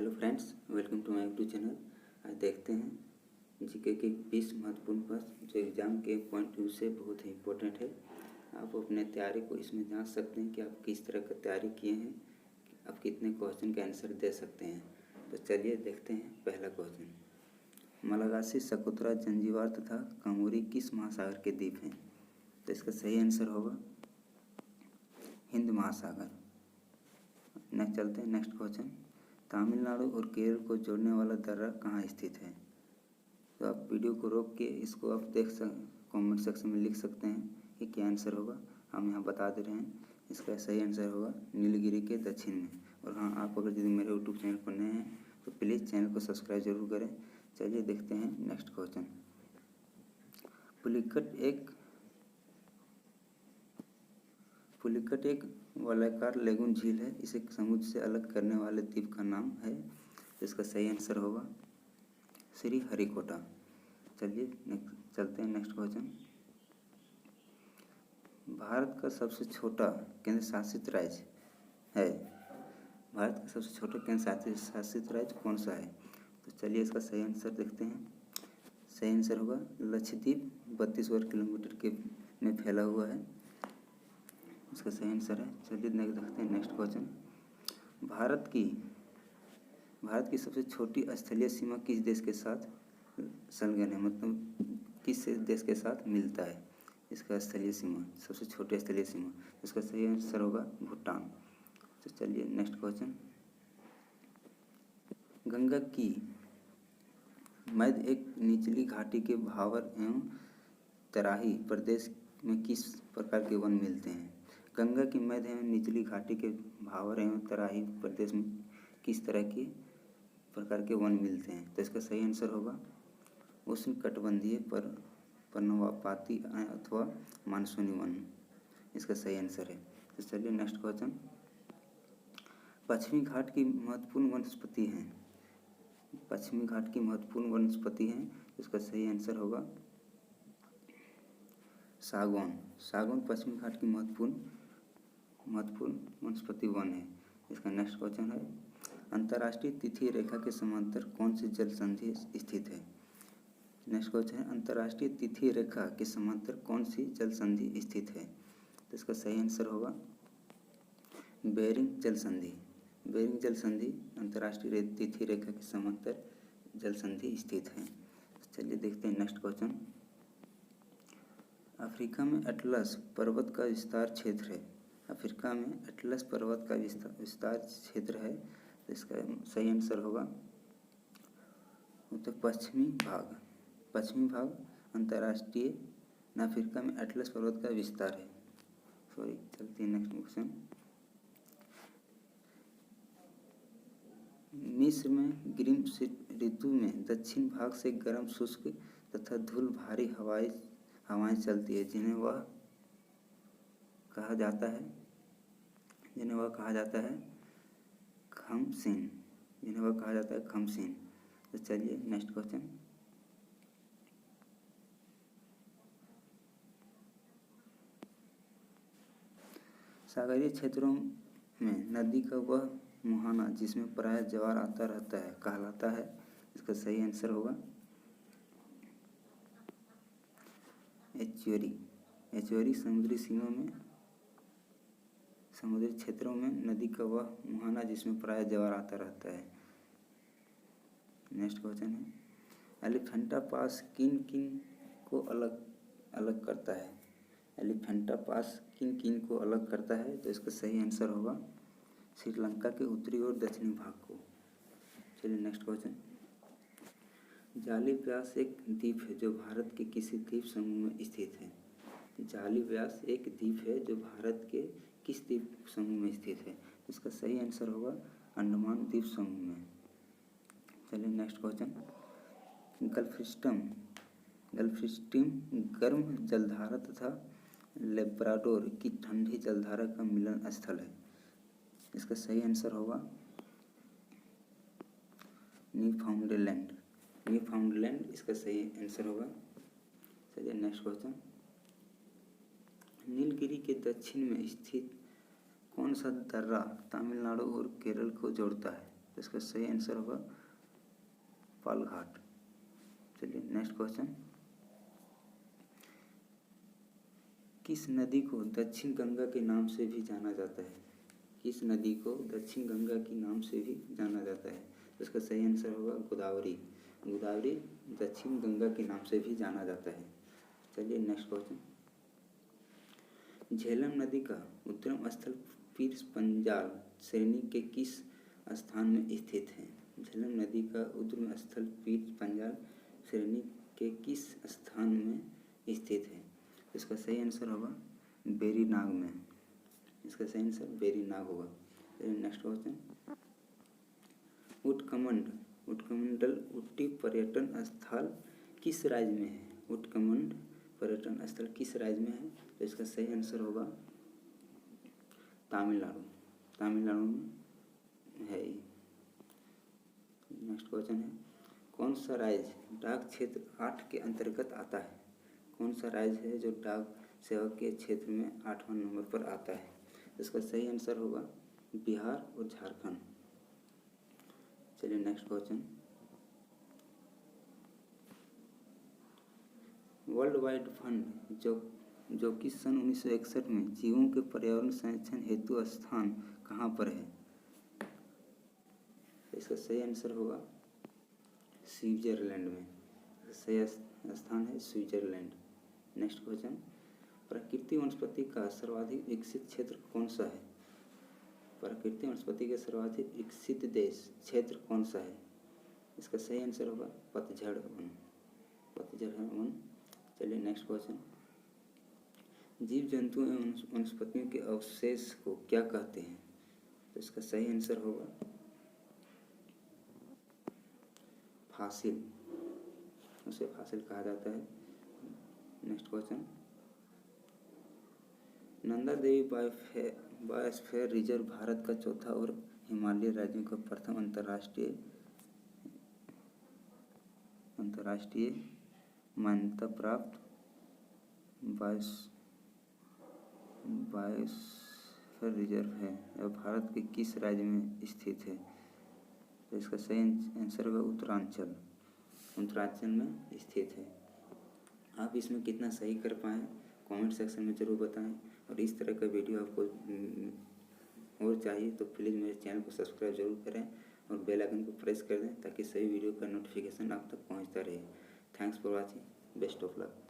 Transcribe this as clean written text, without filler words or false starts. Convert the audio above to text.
Hello friends, welcome to my YouTube channel. आज देखते हैं जीके के 20 महत्वपूर्ण प्रश्न जो एग्ज़ाम के पॉइंट व्यू से बहुत ही इम्पोर्टेंट है। आप अपने तैयारी को इसमें जांच सकते हैं कि आप किस तरह का तैयारी किए हैं, आप कितने क्वेश्चन का आंसर दे सकते हैं। तो चलिए देखते हैं। पहला क्वेश्चन, मलागासी, सकुत्रा, जंजीबार तथा कांगोरी किस महासागर के द्वीप हैं? तो इसका सही आंसर होगा हिंद महासागर। नेक्स्ट चलते हैं। नेक्स्ट क्वेश्चन, तमिलनाडु और केरल को जोड़ने वाला दर्रा कहाँ स्थित है? तो आप वीडियो को रोक के इसको आप कमेंट सेक्शन में लिख सकते हैं कि क्या आंसर होगा। हम यहाँ बता दे रहे हैं, इसका सही आंसर होगा नीलगिरी के दक्षिण में। और हाँ, आप अगर यदि मेरे यूट्यूब चैनल पर नए हैं तो प्लीज़ चैनल को सब्सक्राइब जरूर करें। चलिए देखते हैं नेक्स्ट क्वेश्चन, पुलिकट एक वलयाकार लेगून झील है। इसे समुद्र से अलग करने वाले द्वीप का नाम है। तो इसका सही आंसर होगा श्री हरिकोटा। चलिए चलते हैं नेक्स्ट क्वेश्चन, भारत का सबसे छोटा केंद्र शासित राज्य है। भारत का सबसे छोटा केंद्र शासित राज्य कौन सा है? तो चलिए इसका सही आंसर देखते हैं। सही आंसर होगा लक्षद्वीप। 32 वर्ग किलोमीटर के में फैला हुआ है, इसका सही आंसर है। चलिए देखते हैं नेक्स्ट क्वेश्चन, भारत की सबसे छोटी स्थलीय सीमा किस देश के साथ संलग्न है? मतलब किस देश के साथ मिलता है इसका स्थलीय सीमा, सबसे छोटी स्थलीय सीमा? इसका सही आंसर होगा भूटान। तो चलिए नेक्स्ट क्वेश्चन, गंगा की मध्य एक निचली घाटी के भावर एवं तराही प्रदेश में किस प्रकार के वन मिलते हैं? गंगा की मध्य एवं निचली घाटी के भावर एवं तराही प्रदेश में किस तरह के प्रकार के वन मिलते हैं? तो इसका सही आंसर होगा उष्णकटिबंधीय पर्णपाती अथवा मानसूनी वन, इसका सही आंसर है। तो चलिए नेक्स्ट क्वेश्चन, पश्चिमी घाट की महत्वपूर्ण वनस्पति हैं। पश्चिमी घाट की महत्वपूर्ण वनस्पति हैं, इसका सही आंसर होगा सागौन। सागौन पश्चिमी घाट की महत्वपूर्ण वनस्पति वन है। इसका नेक्स्ट क्वेश्चन है, अंतर्राष्ट्रीय तिथि रेखा के समांतर कौन सी जल संधि स्थित है? नेक्स्ट क्वेश्चन है, अंतर्राष्ट्रीय तिथि रेखा के समांतर कौन सी जल संधि स्थित है? तो इसका सही आंसर होगा बेरिंग जल संधि। बेरिंग जल संधि अंतर्राष्ट्रीय तिथि रेखा के समांतर जल संधि स्थित है। चलिए देखते हैं नेक्स्ट क्वेश्चन, अफ्रीका में अटलस पर्वत का विस्तार क्षेत्र है। अफ्रीका में अटलस पर्वत का विस्तार क्षेत्र है। तो इसका सही आंसर होगा उत्तर पश्चिमी भाग अंतर्राष्ट्रीय अफ्रीका में अटलस पर्वत का विस्तार है। चलते हैं नेक्स्ट क्वेश्चन, मिस्र में ग्रीष्म ऋतु में दक्षिण भाग से गर्म शुष्क तथा धूल भारी हवाएं चलती है, जिन्हें वह कहा जाता है खमसीन। तो चलिए नेक्स्ट क्वेश्चन, सागरीय क्षेत्रों में नदी का वह मुहाना जिसमें प्रायः ज्वार आता रहता है कहलाता है। इसका सही आंसर होगा एच्युरी। समुद्री क्षेत्रों में नदी का वह मुहाना जिसमें प्रायः ज्वार आता रहता है। नेक्स्ट क्वेश्चन है, एलिफेंटा पास किन को अलग करता है? एलिफेंटा पास किन को अलग करता है? तो इसका सही आंसर होगा श्रीलंका के उत्तरी और दक्षिणी भाग को। चलिए नेक्स्ट क्वेश्चन, जाली व्यास एक द्वीप है जो भारत के किसी द्वीप समूह में स्थित है? जाली व्यास एक द्वीप है जो भारत के किस द्वीप समूह में स्थित है? इसका सही आंसर होगा अंडमान द्वीप समूह में। चलिए नेक्स्ट क्वेश्चन, गल्फ स्ट्रीम गर्म जलधारा तथा लेब्राडोर की ठंडी जलधारा का मिलन स्थल है। इसका सही आंसर होगा न्यूफाउंडलैंड, इसका सही आंसर होगा। चलिए नेक्स्ट क्वेश्चन, नीलगिरी के दक्षिण में स्थित कौन सा दर्रा तमिलनाडु और केरल को जोड़ता है? तो इसका सही आंसर होगा पालघाट। चलिए नेक्स्ट क्वेश्चन, किस नदी को दक्षिण गंगा के नाम से भी जाना जाता है? किस नदी को दक्षिण गंगा के नाम से भी जाना जाता है? तो इसका सही आंसर होगा गोदावरी। गोदावरी दक्षिण गंगा के नाम से भी जाना जाता है। चलिए नेक्स्ट क्वेश्चन, झेलम नदी का उद्गम स्थल पीर पंजाल श्रेणी के किस स्थान में स्थित है? झेलम नदी का उद्गम स्थल पीर पंजाल श्रेणी के किस स्थान में स्थित है? इसका सही आंसर होगा वेरीनाग में। इसका सही आंसर वेरीनाग होगा। नेक्स्ट क्वेश्चन, उटकमंडल उटी पर्यटन स्थल किस राज्य में है? उटकमंड पर्यटन स्थल किस राज्य में है? तो इसका सही आंसर होगा तमिलनाडु। तमिलनाडु में है। नेक्स्ट क्वेश्चन है, कौन सा राज्य डाक क्षेत्र 8 के अंतर्गत आता है? कौन सा राज्य है जो डाक सेवा के क्षेत्र में 8वां नंबर पर आता है? इसका सही आंसर होगा बिहार और झारखंड। चलिए next question, world wide fund जो कि सन 1961 में जीवों के पर्यावरण संरक्षण हेतु स्थान कहाँ पर है? इसका सही आंसर होगा स्विट्जरलैंड में। सही स्थान है स्विट्जरलैंड। नेक्स्ट क्वेश्चन, प्राकृतिक वनस्पति का सर्वाधिक विकसित क्षेत्र कौन सा है? प्राकृतिक वनस्पति के सर्वाधिक विकसित देश क्षेत्र कौन सा है? इसका सही आंसर होगा पतझड़ वन। पतझड़ वन। चलिए नेक्स्ट क्वेश्चन, जीव जंतु एवं वनस्पतियों के अवशेष को क्या कहते हैं? तो इसका सही आंसर होगा फासिल। उसे फासिल कहा जाता है। Next question, Nanda Devi biosphere reserve Bharat का चौथा और हिमालय राज्यों का प्रथम अंतर्राष्ट्रीय मान्यता प्राप्त बायोस्फीयर रिजर्व है। यह भारत के किस राज्य में स्थित है? तो इसका सही आंसर होगा उत्तरांचल में स्थित है। आप इसमें कितना सही कर पाएँ कमेंट सेक्शन में ज़रूर बताएं। और इस तरह का वीडियो आपको और चाहिए तो प्लीज़ मेरे चैनल को सब्सक्राइब जरूर करें और बेल आइकन को प्रेस कर दें ताकि सभी वीडियो का नोटिफिकेशन आप तक पहुंचता रहे। Thanks for watching. Best of luck.